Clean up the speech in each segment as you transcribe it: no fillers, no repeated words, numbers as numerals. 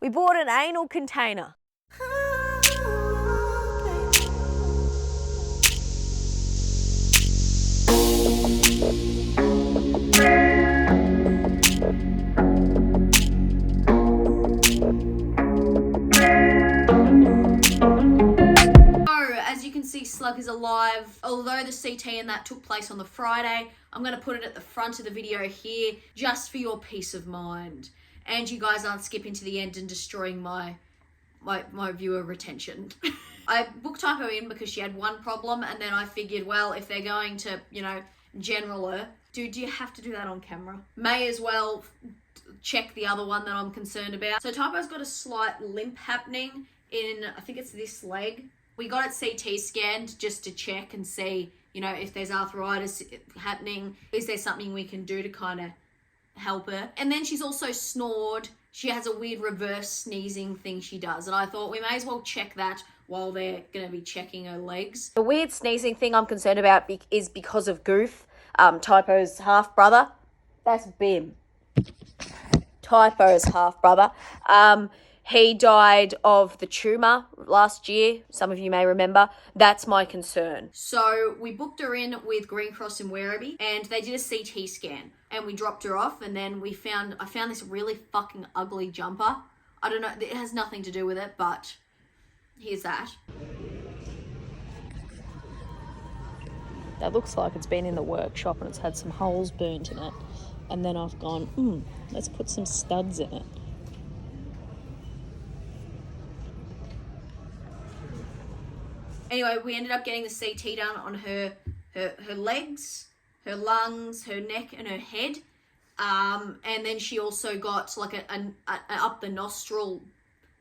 We bought an anal container. As you can see, Slug is alive. Although the CT and that took place on the Friday, I'm going to put it at the front of the video here just for your peace of mind. And you guys aren't skipping to the end and destroying my viewer retention. I booked Typo in because she had one problem, and then I figured, well, if they're going to, you know, general her, dude, do you have to do that on camera? May as well check the other one that I'm concerned about. So Typo's got a slight limp happening in, I think it's this leg. We got it CT scanned just to check and see, you know, if there's arthritis happening. Is there something we can do to kind of help her? And then she's also snored. She has a weird reverse sneezing thing she does. And I thought we may as well check that while they're going to be checking her legs. The weird sneezing thing I'm concerned about is because of Goof, Typo's half-brother. That's Bim. Typo's half-brother. He died of the tumour last year. Some of you may remember. That's my concern. So we booked her in with Green Cross in Werribee, and they did a CT scan. And we dropped her off, and then I found this really fucking ugly jumper. I don't know, it has nothing to do with it, but here's that. That looks like it's been in the workshop and it's had some holes burnt in it. And then I've gone, let's put some studs in it. Anyway, we ended up getting the CT done on her legs, her lungs, her neck, and her head. And then she also got like an up the nostril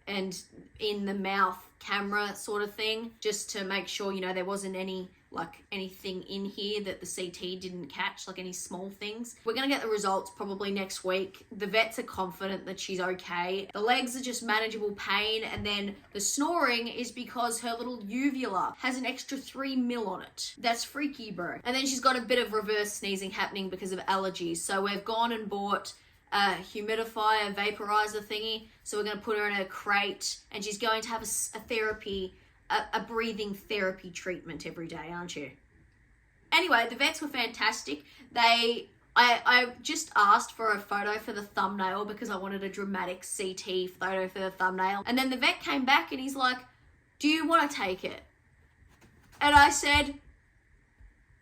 and in the mouth camera sort of thing, just to make sure, you know, there wasn't anything in here that the CT didn't catch, like any small things. We're going to get the results probably next week. The vets are confident that she's okay. The legs are just manageable pain, and then the snoring is because her little uvula has an extra 3 mil on it. That's freaky, bro. And then she's got a bit of reverse sneezing happening because of allergies. So we've gone and bought a humidifier, vaporizer thingy. So we're going to put her in a crate, and she's going to have a breathing therapy treatment every day, aren't you? Anyway, the vets were fantastic. I just asked for a photo for the thumbnail because I wanted a dramatic CT photo for the thumbnail. And then the vet came back and he's like, do you want to take it? And I said,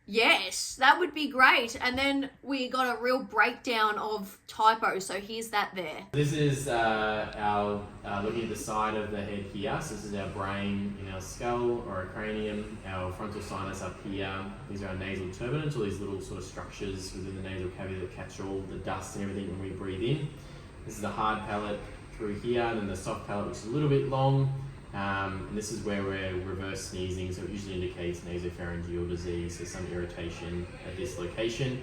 yes, that would be great. And then we got a real breakdown of Typo. So here's that there. This is our looking at the side of the head here. So this is our brain in our skull or our cranium, our frontal sinus up here. These are our nasal turbinates, all these little sort of structures within the nasal cavity that catch all the dust and everything when we breathe in. This is the hard palate through here, and then the soft palate, which is a little bit long. And this is where we're reverse sneezing, so it usually indicates nasopharyngeal disease, so some irritation at this location.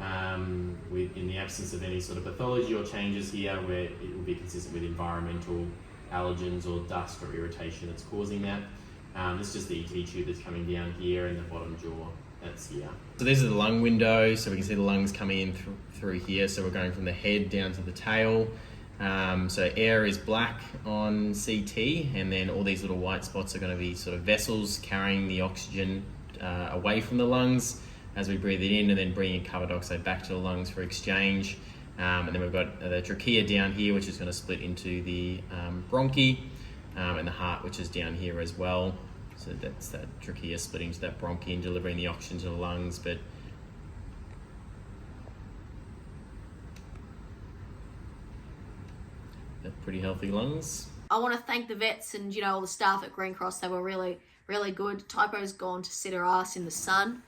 In the absence of any sort of pathology or changes here, where it will be consistent with environmental allergens or dust or irritation that's causing that. This is just the ET tube that's coming down here in the bottom jaw. That's here. So these are the lung windows, so we can see the lungs coming in through here. So we're going from the head down to the tail. So air is black on CT, and then all these little white spots are going to be sort of vessels carrying the oxygen away from the lungs as we breathe it in, and then bringing carbon dioxide back to the lungs for exchange. And then we've got the trachea down here, which is going to split into the bronchi, and the heart, which is down here as well. So that's that trachea splitting to that bronchi and delivering the oxygen to the lungs. But they're pretty healthy lungs. I want to thank the vets and, you know, all the staff at Green Cross. They were really, really good. Typo's gone to sit her ass in the sun.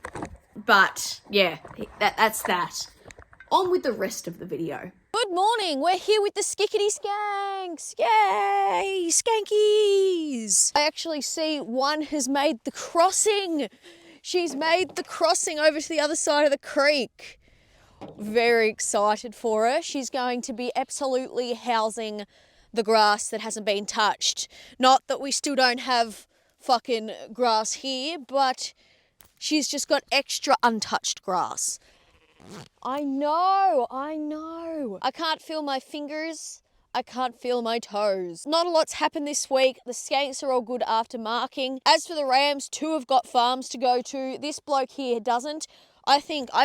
But, yeah, that's that. On with the rest of the video. Good morning. We're here with the skickety skanks. Yay, Skankies. I actually see one has made the crossing. She's made the crossing over to the other side of the creek. Very excited for her. She's going to be absolutely housing the grass that hasn't been touched. Not that we still don't have fucking grass here, but she's just got extra untouched grass. I know. I can't feel my fingers I can't feel my toes. Not a lot's happened this week. The skanks are all good after marking. As for the rams, 2 have got farms to go to. This bloke here doesn't. I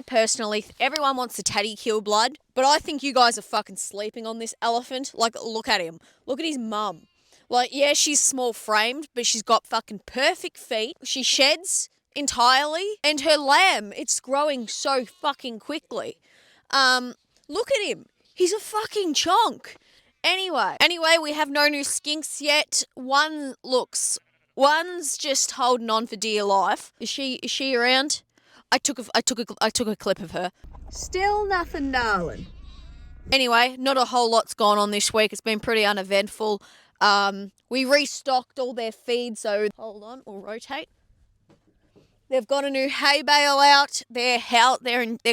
personally, everyone wants the tatty kill blood, but I think you guys are fucking sleeping on this elephant. Like, look at him. Look at his mum. Like, yeah, she's small framed, but she's got fucking perfect feet. She sheds entirely. And her lamb, it's growing so fucking quickly. Look at him. He's a fucking chonk. Anyway, we have no new skinks yet. One's just holding on for dear life. Is she around? I took a clip of her. Still nothing, darling. Anyway, not a whole lot's gone on this week. It's been pretty uneventful. We restocked all their feed, so hold on, we'll rotate. They've got a new hay bale out. They're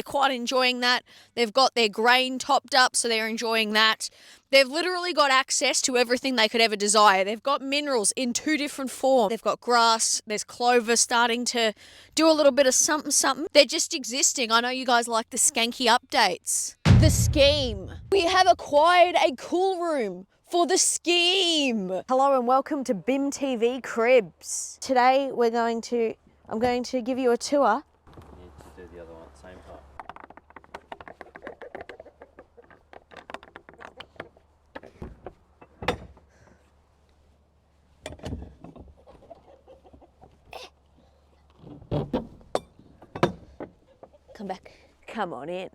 quite enjoying that. They've got their grain topped up, so they're enjoying that. They've literally got access to everything they could ever desire. They've got minerals in 2 different forms. They've got grass. There's clover starting to do a little bit of something. They're just existing. I know you guys like the Skanky updates. The scheme. We have acquired a cool room for the scheme. Hello and welcome to BIM TV Cribs. Today I'm going to give you a tour. You need to do the other one at the same time. Come back. Come on in.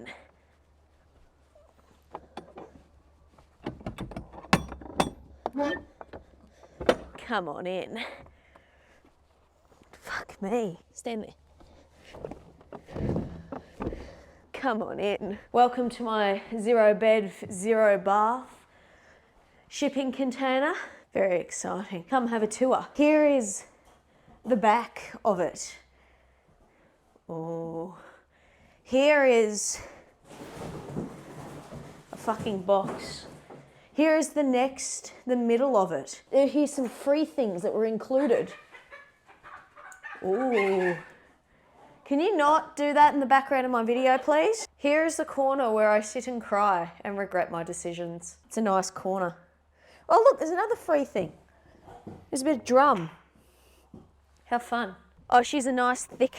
Come on in. Fuck me. Stand there. Come on in. Welcome to my 0 bed, 0 bath shipping container. Very exciting. Come have a tour. Here is the back of it. Oh. Here is a fucking box. Here is the middle of it. Here's some free things that were included. Ooh. Can you not do that in the background of my video, please? Here is the corner where I sit and cry and regret my decisions. It's a nice corner. Oh look, there's another free thing. There's a bit of drum. How fun. Oh, she's a nice thick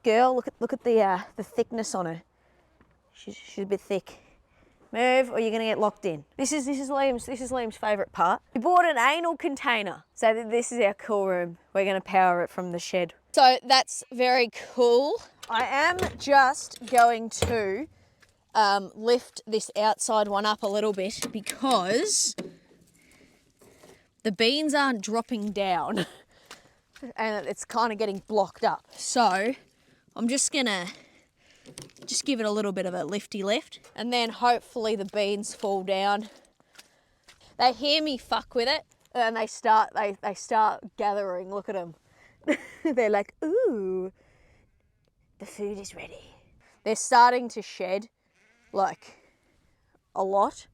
girl. Look at the thickness on her. She's a bit thick. Move or you're gonna get locked in. This is Liam's favourite part. We bought an anal container. So this is our cool room. We're gonna power it from the shed. So that's very cool. I am just going to lift this outside one up a little bit because the beans aren't dropping down and it's kind of getting blocked up. So I'm just gonna give it a little bit of a lifty lift and then hopefully the beans fall down. They hear me fuck with it and they start gathering. Look at them. They're like, ooh, the food is ready. They're starting to shed like a lot.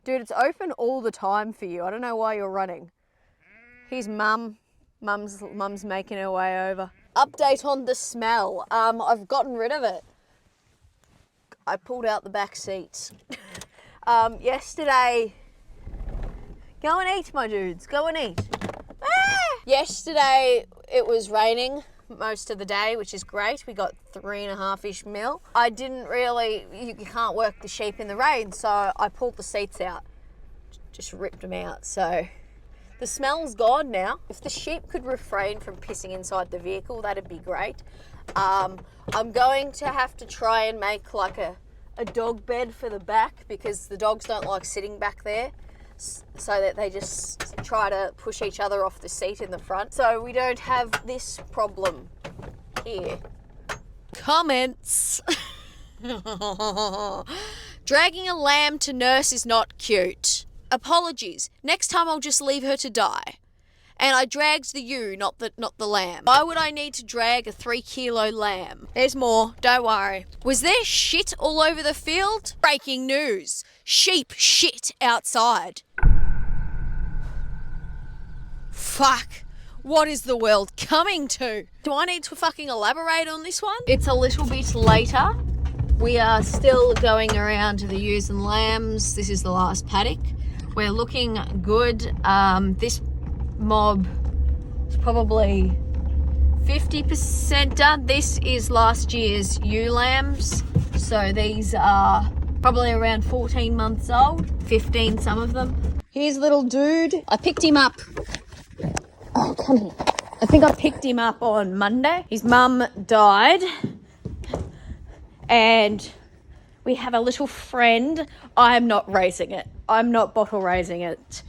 Dude, it's open all the time for you. I don't know why you're running. Here's Mum's making her way over. Update on the smell. I've gotten rid of it. I pulled out the back seats. Yesterday, go and eat, my dudes. Go and eat. Ah! Yesterday, it was raining most of the day, which is great. We got 3.5-ish mil. I didn't really, you can't work the sheep in the rain, so I pulled the seats out. Just ripped them out, so the smell's gone now. If the sheep could refrain from pissing inside the vehicle, that'd be great. I'm going to have to try and make like a dog bed for the back because the dogs don't like sitting back there, so that they just try to push each other off the seat in the front. So we don't have this problem here. Comments. Dragging a lamb to nurse is not cute. Apologies. Next time I'll just leave her to die. And I dragged the ewe, not the lamb. Why would I need to drag a 3-kilo lamb? There's more, don't worry. Was there shit all over the field? Breaking news. Sheep shit outside. Fuck. What is the world coming to? Do I need to fucking elaborate on this one? It's a little bit later We are still going around to the ewes and lambs. This is the last paddock. We're looking good. This mob is probably 50% done. This is last year's ewe lambs. So these are probably around 14 months old, 15 some of them. Here's little dude. I picked him up. Oh, come here. I think I picked him up on Monday. His mum died. And we have a little friend. I'm not raising it. I'm not bottle raising it.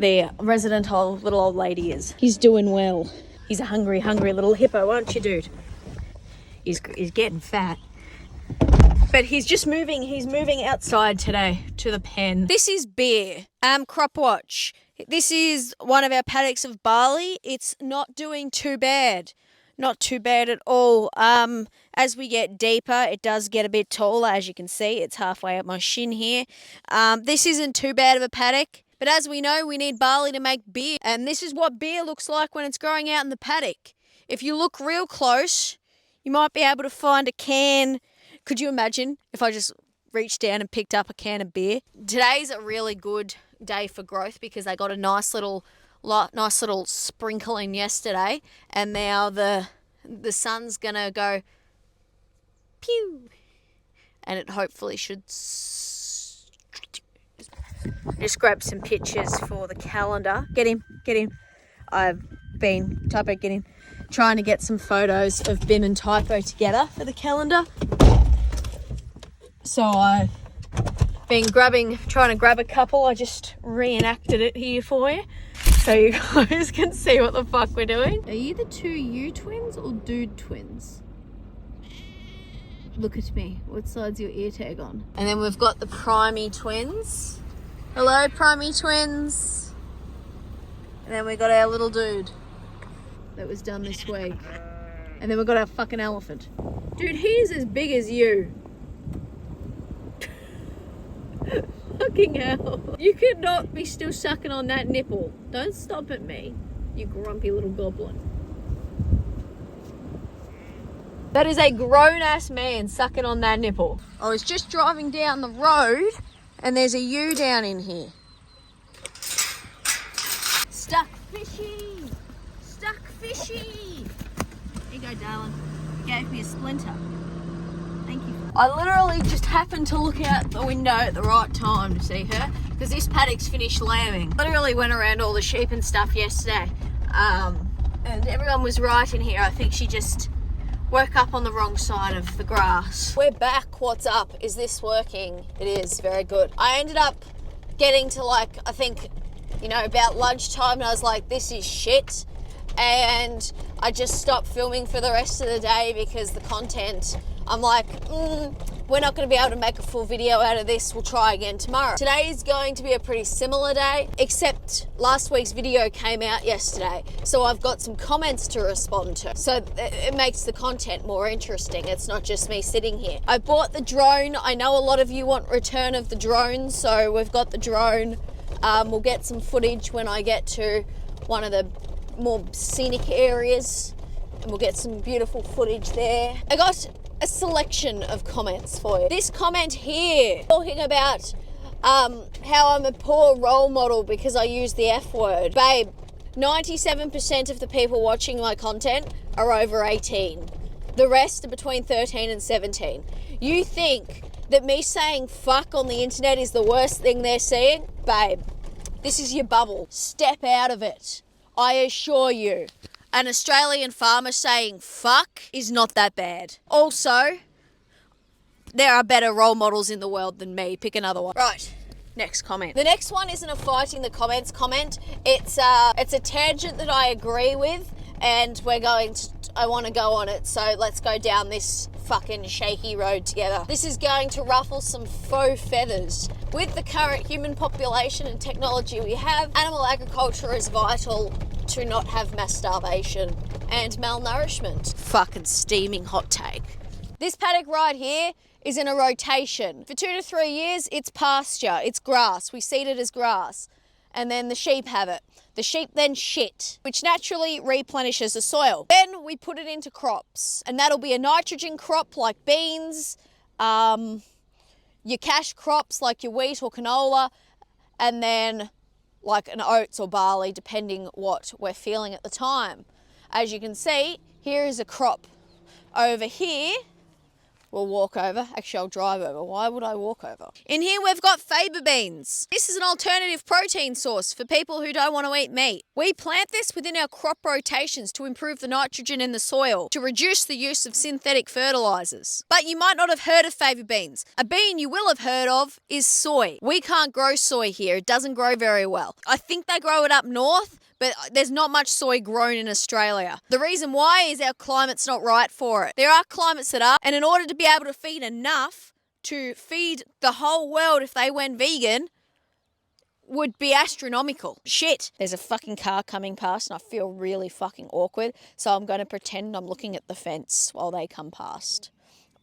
The resident little old lady is. He's doing well. He's a hungry little hippo, aren't you, dude? He's getting fat. But he's moving outside today to the pen. This is Beer, Crop Watch. This is one of our paddocks of barley. It's not doing too bad. Not too bad at all. As we get deeper, it does get a bit taller. As you can see, it's halfway up my shin here. This isn't too bad of a paddock. But as we know, we need barley to make beer. And this is what beer looks like when it's growing out in the paddock. If you look real close, you might be able to find a can. Could you imagine if I just reached down and picked up a can of beer? Today's a really good day for growth because I got a nice little sprinkling yesterday, and now the sun's gonna go pew, and it hopefully should just grab some pictures for the calendar. Get him. I've been trying to get some photos of Bim and Typo together for the calendar, so I've been trying to grab a couple. I just reenacted it here for you so you guys can see what the fuck we're doing. Are you the two ewe twins or dude twins? Look at me. What side's your ear tag on? And then we've got the Primey twins. Hello, Primey twins. And then we got our little dude that was done this week. And then we've got our fucking elephant. Dude, he's as big as you. Fucking hell. You could not be still sucking on that nipple. Don't stop at me, you grumpy little goblin. That is a grown-ass man sucking on that nipple. I was just driving down the road and there's a ewe down in here. Stuck fishy! Stuck fishy! Here you go, darling. You gave me a splinter. Thank you. I literally just happened to look out the window at the right time to see her because this paddock's finished lambing. Literally went around all the sheep and stuff yesterday, and everyone was right in here. I think she just woke up on the wrong side of the grass. We're back. What's up? Is this working? It is. Very good. I ended up getting to I think, about lunchtime, and I was like, this is shit. And I just stopped filming for the rest of the day because the content, I'm like, we're not going to be able to make a full video out of this. We'll try again tomorrow. Today is going to be a pretty similar day, except last week's video came out yesterday. So I've got some comments to respond to. So it makes the content more interesting. It's not just me sitting here. I bought the drone. I know a lot of you want return of the drone. So we've got the drone. We'll get some footage when I get to one of the more scenic areas, and we'll get some beautiful footage there. I got a selection of comments for you. This comment here talking about how I'm a poor role model because I use the F word. Babe, 97% of the people watching my content are over 18. The rest are between 13 and 17. You think that me saying fuck on the internet is the worst thing they're seeing? Babe, this is your bubble. Step out of it. I assure you, an Australian farmer saying fuck is not that bad. Also, there are better role models in the world than me. Pick another one. Right, next comment. The next one isn't a fighting the comments comment. It's a tangent that I agree with, and I want to go on it, so let's go down this fucking shaky road together. This is going to ruffle some faux feathers. With the current human population and technology we have, animal agriculture is vital to not have mass starvation and malnourishment. Fucking steaming hot take. This paddock right here is in a rotation. For 2 to 3 years, it's pasture, it's grass. We seed it as grass. And then the sheep have it. The sheep then shit, which naturally replenishes the soil. Then we put it into crops, and that'll be a nitrogen crop like beans, your cash crops like your wheat or canola, and then like an oats or barley, depending what we're feeling at the time. As you can see, here is a crop over here. We'll walk over. Actually, I'll drive over. Why would I walk over? In here, we've got faba beans. This is an alternative protein source for people who don't want to eat meat. We plant this within our crop rotations to improve the nitrogen in the soil, to reduce the use of synthetic fertilizers. But you might not have heard of faba beans. A bean you will have heard of is soy. We can't grow soy here. It doesn't grow very well. I think they grow it up north, but there's not much soy grown in Australia. The reason why is our climate's not right for it. There are climates that are, and in order to be able to feed enough to feed the whole world if they went vegan, would be astronomical. Shit. There's a fucking car coming past and I feel really fucking awkward, so I'm going to pretend I'm looking at the fence while they come past.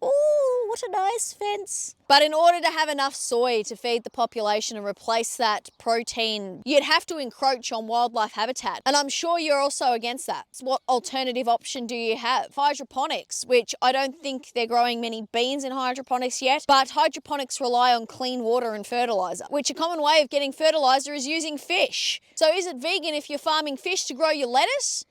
Ooh, what a nice fence. But in order to have enough soy to feed the population and replace that protein, you'd have to encroach on wildlife habitat. And I'm sure you're also against that. So what alternative option do you have? Hydroponics, which I don't think they're growing many beans in hydroponics yet, but hydroponics rely on clean water and fertilizer, which a common way of getting fertilizer is using fish. So is it vegan if you're farming fish to grow your lettuce?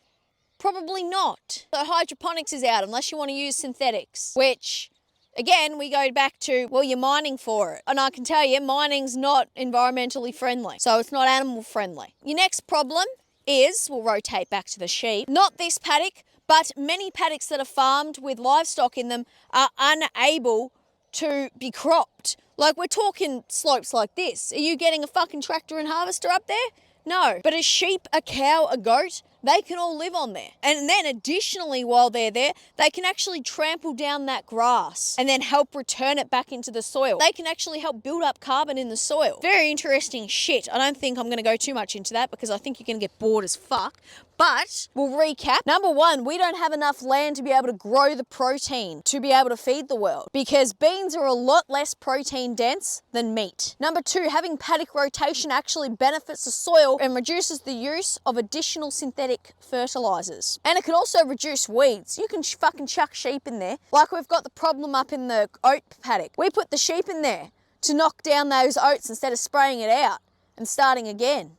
Probably not. So hydroponics is out unless you want to use synthetics, which again, we go back to, well, you're mining for it. And I can tell you, mining's not environmentally friendly, so it's not animal friendly. Your next problem is, we'll rotate back to the sheep, not this paddock, but many paddocks that are farmed with livestock in them are unable to be cropped. Like, we're talking slopes like this. Are you getting a fucking tractor and harvester up there? No. But a sheep, a cow, a goat, they can all live on there. And then additionally, while they're there, they can actually trample down that grass and then help return it back into the soil. They can actually help build up carbon in the soil. Very interesting shit. I don't think I'm going to go too much into that because I think you're going to get bored as fuck. But we'll recap. Number one, we don't have enough land to be able to grow the protein to be able to feed the world because beans are a lot less protein dense than meat. Number two, having paddock rotation actually benefits the soil and reduces the use of additional synthetic fertilizers. And it can also reduce weeds. You can fucking chuck sheep in there. Like we've got the problem up in the oat paddock. We put the sheep in there to knock down those oats instead of spraying it out and starting again.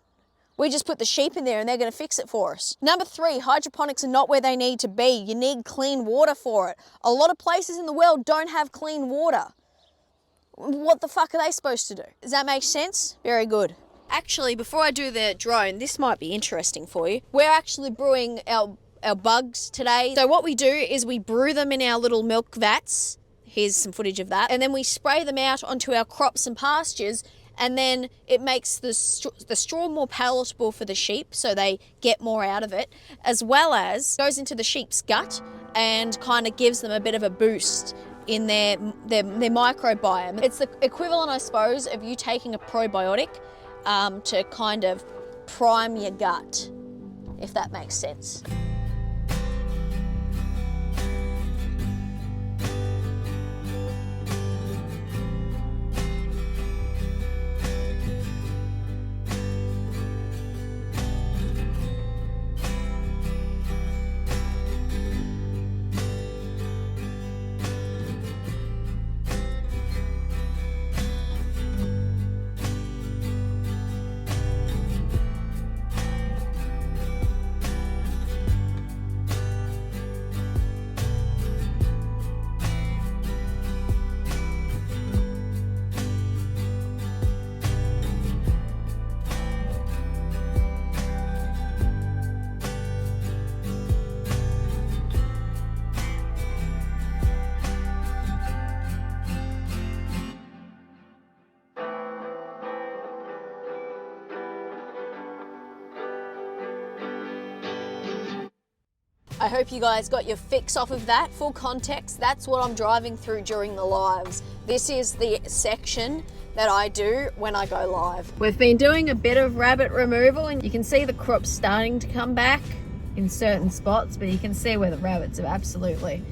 We just put the sheep in there and they're going to fix it for us. Number three, hydroponics are not where they need to be. You need clean water for it. A lot of places in the world don't have clean water. What the fuck are they supposed to do? Does that make sense? Very good. Actually, before I do the drone, this might be interesting for you. We're actually brewing our bugs today. So what we do is we brew them in our little milk vats. Here's some footage of that. And then we spray them out onto our crops and pastures, and then it makes the straw more palatable for the sheep so they get more out of it, as well as goes into the sheep's gut and kind of gives them a bit of a boost in their microbiome. It's the equivalent, I suppose, of you taking a probiotic to kind of prime your gut, if that makes sense. I hope you guys got your fix off of that. Full context, that's what I'm driving through during the lives. This is the section that I do when I go live. We've been doing a bit of rabbit removal and you can see the crops starting to come back in certain spots, but you can see where the rabbits have absolutely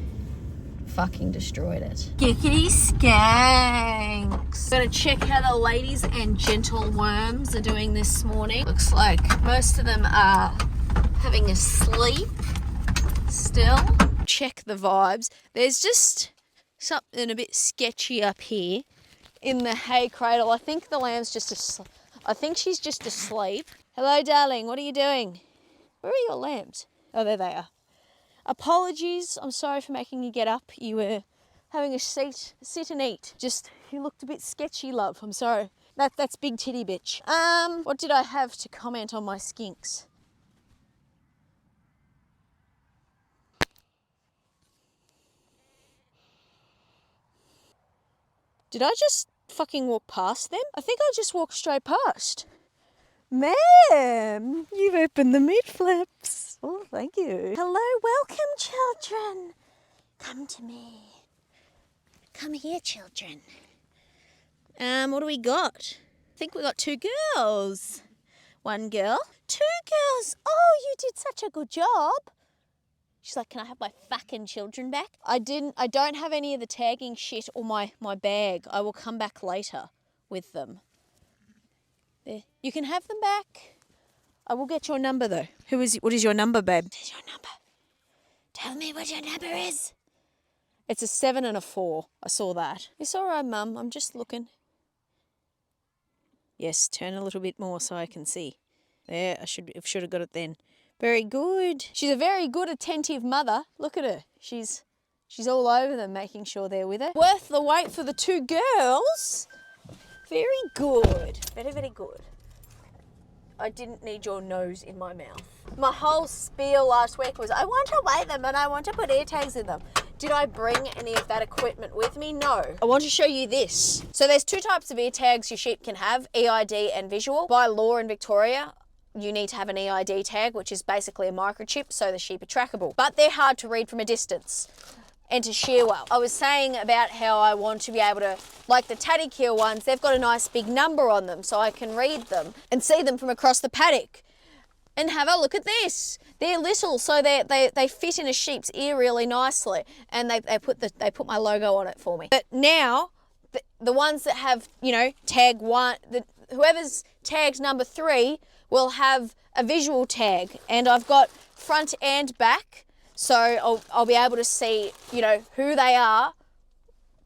fucking destroyed it. Gickety skanks. Gonna check how the ladies and gentle worms are doing this morning. Looks like most of them are having a sleep still. Check the vibes. There's just something a bit sketchy up here in the hay cradle. I think the lamb's just I think she's just asleep. Hello, darling. What are you doing? Where are your lambs? Oh, there they are. Apologies. I'm sorry for making you get up. You were having a sit and eat. Just, you looked a bit sketchy, love. I'm sorry. That's big titty bitch. What did I have to comment on my skinks? Did I just fucking walk past them? I think I just walked straight past. Ma'am, you've opened the meat flaps. Oh, thank you. Hello, welcome, children. Come to me. Come here, children. What do we got? I think we got 2 girls. 1 girl, 2 girls. Oh, you did such a good job. She's like, can I have my fucking children back? I don't have any of the tagging shit or my bag. I will come back later with them. There. You can have them back. I will get your number though. What is your number, babe? What is your number? Tell me what your number is. It's a 7 and a 4. I saw that. It's all right, Mum. I'm just looking. Yes, turn a little bit more so I can see. There, I should have got it then. Very good. She's a very good, attentive mother. Look at her. She's all over them, making sure they're with her. Worth the wait for the 2 girls. Very good. Very, very good. I didn't need your nose in my mouth. My whole spiel last week was, I want to weigh them and I want to put ear tags in them. Did I bring any of that equipment with me? No. I want to show you this. So there's 2 types of ear tags your sheep can have, EID and visual. By law in Victoria, you need to have an EID tag, which is basically a microchip, so the sheep are trackable. But they're hard to read from a distance and to shear well. I was saying about how I want to be able to, like the Tatty Keel ones, they've got a nice big number on them so I can read them and see them from across the paddock. And have a look at this. They're little, so they fit in a sheep's ear really nicely, and they put my logo on it for me. But now, the ones that have, tag 1, whoever's tagged number 3 will have a visual tag, and I've got front and back, so I'll be able to see, who they are.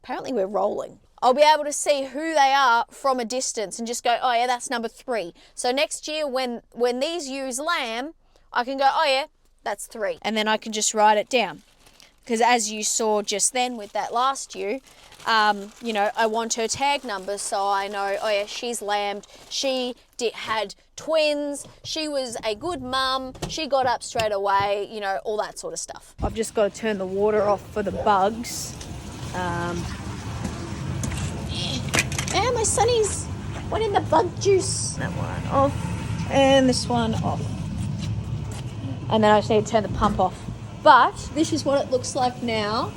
Apparently we're rolling. I'll be able to see who they are from a distance and just go, oh yeah, that's number 3. So next year when these ewes lamb, I can go, oh yeah, that's 3. And then I can just write it down. Because as you saw just then with that last ewe, I want her tag number so I know, oh yeah, she's lambed. She had twins. She was a good mum. She got up straight away, all that sort of stuff. I've just got to turn the water off for the bugs. Yeah, my sonny's went in the bug juice. That one off. And this one off. And then I just need to turn the pump off. But this is what it looks like now.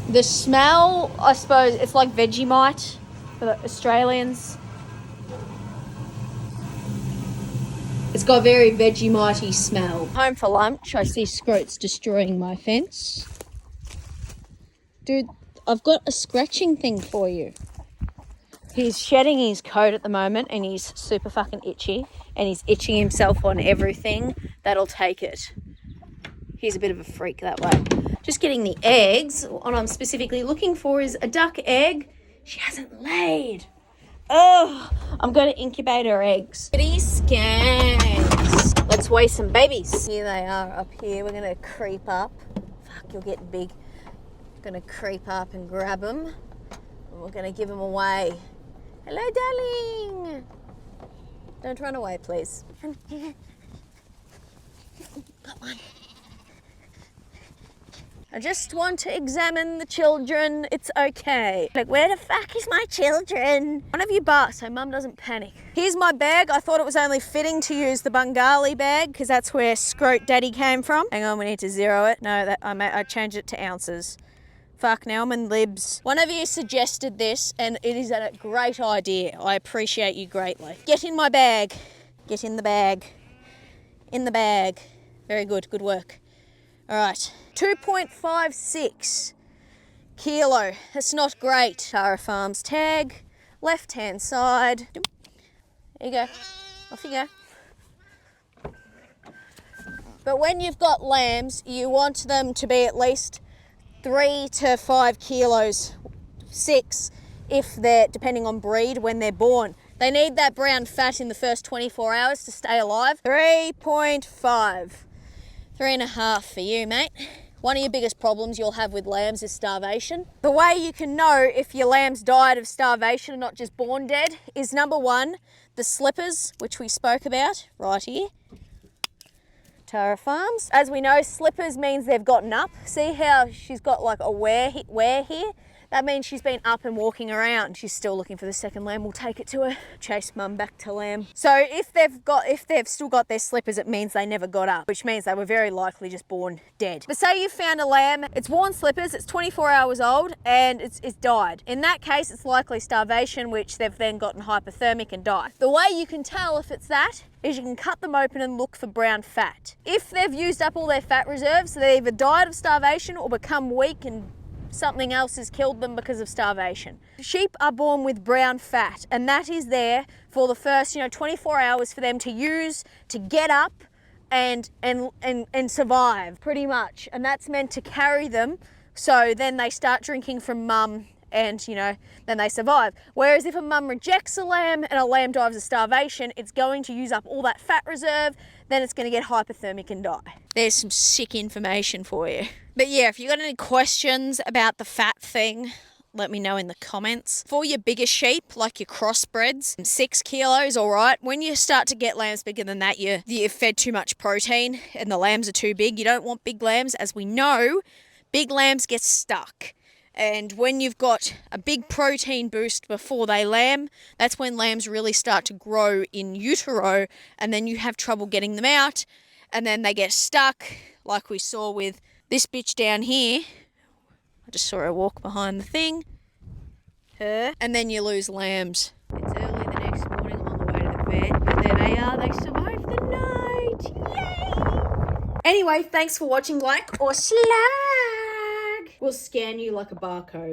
The smell, I suppose, it's like Vegemite for the Australians. It's got a very Vegemite-y smell. Home for lunch, I see Scroats destroying my fence. Dude, I've got a scratching thing for you. He's shedding his coat at the moment and he's super fucking itchy and he's itching himself on everything that'll take it. He's a bit of a freak that way. Just getting the eggs. What I'm specifically looking for is a duck egg. She hasn't laid. Oh, I'm going to incubate her eggs. Pretty Skanks. Let's weigh some babies. Here they are up here. We're going to creep up. Fuck, you're getting big. Going to creep up and grab them. And we're going to give them away. Hello, darling. Don't run away, please. Got one. I just want to examine the children. It's okay. Like, where the fuck is my children? One of you bark so Mum doesn't panic. Here's my bag. I thought it was only fitting to use the Bengali bag because that's where Scroat Daddy came from. Hang on, we need to zero it. No, I changed it to ounces. Fuck, now I'm in libs. One of you suggested this and it is a great idea. I appreciate you greatly. Get in my bag. Get in the bag. In the bag. Very good. Good work. All right. 2.56 kilo. That's not great. Tara Farms tag. Left-hand side. There you go. Off you go. But when you've got lambs, you want them to be at least 3 to 5 kilos, 6 if they're, depending on breed, when they're born. They need that brown fat in the first 24 hours to stay alive. 3.5. 3.5 for you, mate. One of your biggest problems you'll have with lambs is starvation. The way you can know if your lamb's died of starvation and not just born dead is, number one, the slippers, which we spoke about right here. Tara Farms. As we know, slippers means they've gotten up. See how she's got like a wear here? That means she's been up and walking around. She's still looking for the second lamb. We'll take it to her. Chase mum back to lamb. So if they've still got their slippers, it means they never got up, which means they were very likely just born dead. But say you found a lamb, it's worn slippers, it's 24 hours old, and it's died. In that case, it's likely starvation, which they've then gotten hypothermic and died. The way you can tell if it's that is you can cut them open and look for brown fat. If they've used up all their fat reserves, so they either died of starvation or become weak and something else has killed them because of starvation. Sheep are born with brown fat, and that is there for the first 24 hours for them to use to get up and survive, pretty much. And that's meant to carry them, so then they start drinking from mum and then they survive. Whereas if a mum rejects a lamb and a lamb dies of starvation, it's going to use up all that fat reserve, then it's going to get hypothermic and die. There's some sick information for you. But yeah, if you've got any questions about the fat thing, let me know in the comments. For your bigger sheep, like your crossbreds, 6 kilos, all right. When you start to get lambs bigger than that, you've fed too much protein and the lambs are too big. You don't want big lambs. As we know, big lambs get stuck. And when you've got a big protein boost before they lamb, that's when lambs really start to grow in utero, and then you have trouble getting them out, and then they get stuck, like we saw with this bitch down here. I just saw her walk behind the thing. Her. And then you lose lambs. It's early the next morning, I'm on the way to the vet, but there they are. They survived the night. Yay! Anyway, thanks for watching. Like or slag. We'll scan you like a barcode.